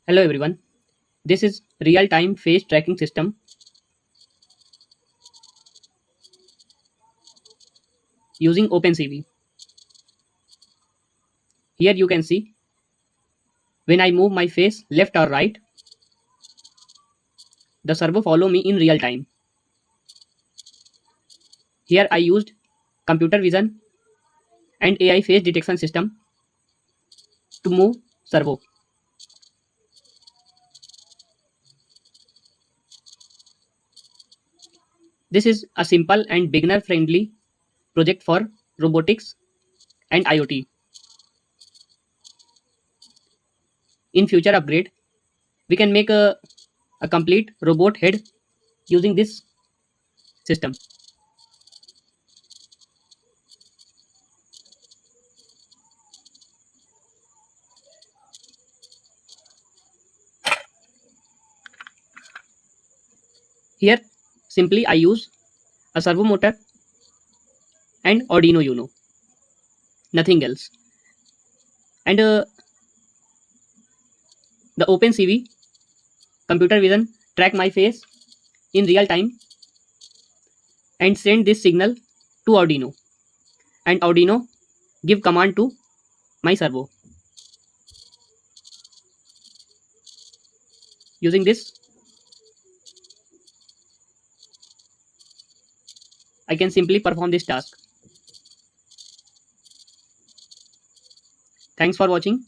Hello everyone, this is real-time phase tracking system using OpenCV. Here you can see when I move my face left or right, the servo follow me in real time. Here I used computer vision and AI face detection system to move servo. This is a simple and beginner-friendly project for robotics and IoT. In future upgrade, we can make a complete robot head using this system. Here simply I use a servo motor and Arduino Uno, nothing else. And the OpenCV computer vision track my face in real time and send this signal to Arduino, and Arduino give command to my servo. Using this, I can simply perform this task. Thanks for watching.